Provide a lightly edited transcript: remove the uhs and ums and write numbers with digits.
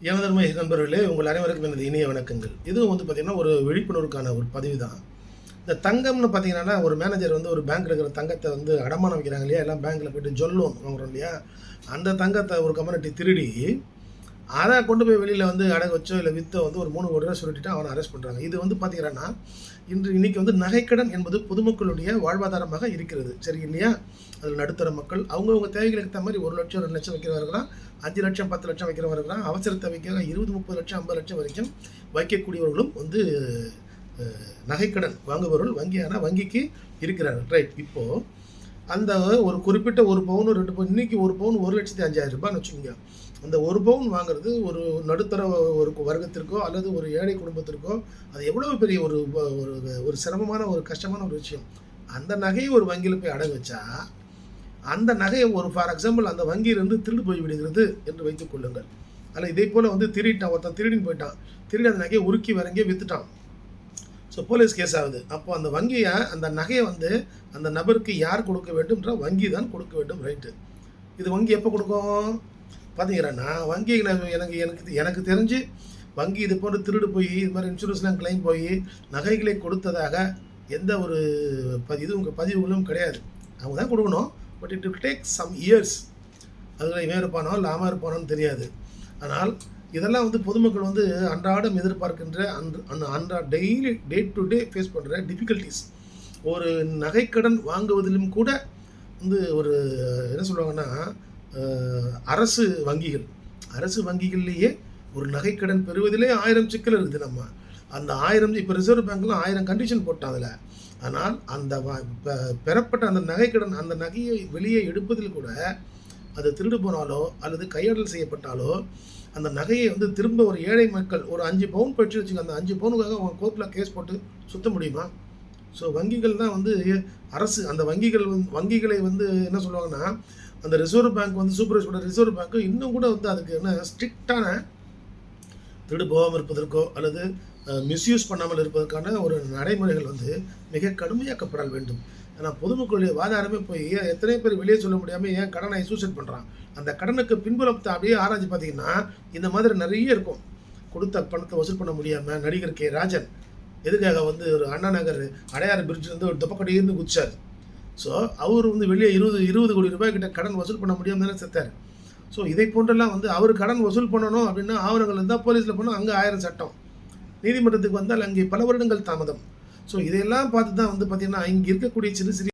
எனதருமை நண்பர்களே, உங்கள் அனைவருக்கும் எனது இனிய வணக்கங்கள். இதுவும் பார்த்தீங்கன்னா, ஒரு விழிப்புணர்வுக்கான ஒரு பதிவு தான். இந்த தங்கம்னு பார்த்தீங்கன்னா, ஒரு மேனேஜர் ஒரு பேங்க்ல இருக்கிற தங்கத்த அடமானம் வைக்கிறாங்க இல்லையா? எல்லாம் பேங்க்ல போயிட்டு லோன் வாங்குறோம் இல்லையா? அந்த தங்கத்த ஒரு கம்யூனிட்டி திருடி, அத கொண்டு போய் வெளியில அடகு வச்சோ, இல்ல வித்தோ ஒரு 3,00,00,000 சுருட்டிட்டு அவன அரெஸ்ட் பண்றாங்க. இது பார்த்தீங்கன்னா, இன்னைக்கு நகைக்கடன் என்பது பொதுமக்களுடைய வாழ்வாதாரமாக இருக்கிறது. சரி இல்லையா? அதில நடுத்தர மக்கள் அவங்கவங்க தேவைகளுக்கு ஏத்த மாரி 1,00,000, 2,00,000 வைக்கிறவங்க இருக்கலாம். 5,00,000, 10,00,000 வைக்கிறவங்க இருக்கலாம். அவசர தேவைக்காக 20, 30,00,000, 50,00,000 வரைக்கும் வைக்கக்கூடியவர்களும் நகைக்கடன் வாங்குபவர்கள் வங்கிக்கு இருக்கிறார்கள். ரைட். இப்போ அந்த ஒரு குறிப்பிட்ட 1 பவுன், 2 பவுன் இன்னைக்கு 1 பவுன் ரூ. 1,05,000ன்னு வச்சுக்கோங்க. அந்த 1 பவுன் வாங்குறது ஒரு நடுத்தர ஒரு வர்க்கத்திற்கோ அல்லது ஒரு ஏழை குடும்பத்திற்கோ அது எவ்வளவு பெரிய ஒரு ஒரு ஒரு சிரமமான ஒரு கஷ்டமான ஒரு விஷயம். அந்த நகையை ஒரு வங்கியில போய் அடகு வச்சா, அந்த நகையை ஃபார் எக்ஸாம்பிள் அந்த வங்கியிலிருந்து திருடு போய் விடுகிறது என்று வைத்துக் கொள்ளுங்கள். அதில் இதே போல் திருடிட்டான், ஒருத்தன் திருடின்னு போயிட்டான். திருடி அந்த நகையை உருக்கி வேற எங்கேயோ வித்துட்டான். ஸோ போலீஸ் கேஸ் ஆகுது. அப்போ அந்த வங்கியை அந்த நகையை அந்த நபருக்கு யார் கொடுக்க வேண்டும்ன்ற வங்கி தான் கொடுக்க வேண்டும். ரைட்டு. இது வங்கி எப்போ கொடுக்கும் பார்த்தீங்கன்னா, வங்கி எனக்கு எனக்கு எனக்கு தெரிஞ்சு வங்கி இது போன்று திருடு போய் இது மாதிரி இன்சூரன்ஸ்லாம் கிளைம் போய் நகைகளை கொடுத்ததாக எந்த ஒரு பதிவுகளும் கிடையாது. அவங்க தான் கொடுக்கணும். But it will take some years. அதில் இவன் இருப்பானோ இல்லாமல் இருப்பானோன்னு தெரியாது. ஆனால் இதெல்லாம் பொதுமக்கள் அன்றாடம் எதிர்பார்க்கின்ற daily day to day face பண்ணுற டிஃபிகல்ட்டிஸ். ஒரு நகைக்கடன் வாங்குவதிலும் கூட ஒரு என்ன சொல்லுவாங்கன்னா, அரசு வங்கிகள்லேயே ஒரு நகைக்கடன் பெறுவதிலே 1000 சிக்கல் இருக்குது. அந்த 1000 இப்போ ரிசர்வ் பேங்க்லாம் 1000 கண்டிஷன் போட்டான் அதில். ஆனால் அந்த பெறப்பட்ட அந்த நகைக்கடன் அந்த நகையை வெளியே எடுப்பதில் கூட அது திருடு போனாலோ அல்லது கையாடல் செய்யப்பட்டாலோ அந்த நகையை திரும்ப ஒரு ஏழை மக்கள் ஒரு 5 பவுன் போயிடுச்சு வச்சுக்க, அந்த 5 பவுனுக்காக அவங்க கோர்ட்டில் கேஸ் போட்டு சுத்த முடியுமா? ஸோ வங்கிகள் தான் அரசு அந்த வங்கிகளை என்ன சொல்லுவாங்கன்னா, அந்த ரிசர்வ் பேங்க் சூப்பர்வைஸ் பண்ண ரிசர்வ் பேங்க் இன்னும் கூட அதுக்கு என்ன ஸ்ட்ரிக்டான திருடு போகாமல் இருப்பதற்கோ அல்லது மிஸ்யூஸ் பண்ணாமல் இருப்பதற்கான ஒரு நடைமுறைகள் மிக கடுமையாக்கப்பட வேண்டும். ஏன்னா பொதுமக்களுடைய வாதாரமே போய் எத்தனை பேர் வெளியே சொல்ல முடியாமல் ஏன் கடனை சூசைட் பண்ணுறான். அந்த கடனுக்கு பின்புலத்தை அப்படியே ஆராய்ச்சி பார்த்தீங்கன்னா இந்த மாதிரி நிறைய இருக்கும். கொடுத்த பணத்தை வசூல் பண்ண முடியாமல் நடிகர் கே. ராஜன் எதுக்காக ஒரு அண்ணா நகர் அடையாறு பிரிட்ஜ் ஒரு தொப்பக்கடியிருந்து குதிச்சார். ஸோ அவர் வெளியே 20 கோடி ரூபாய் கிட்ட கடன் வசூல் பண்ண முடியாமல் தானே செத்தார். ஸோ இதை போன்றெல்லாம் அவர் கடன் வசூல் பண்ணணும் அப்படின்னா ஆவணங்கள் இருந்தால் போலீஸில் போனால் அங்கே 1000 சட்டம், நீதிமன்றத்துக்கு வந்தால் அங்கே பல வருடங்கள் தாமதம். ஸோ இதையெல்லாம் பார்த்து தான் பார்த்தீங்கன்னா இங்கே இருக்கக்கூடிய சிறு சிறிய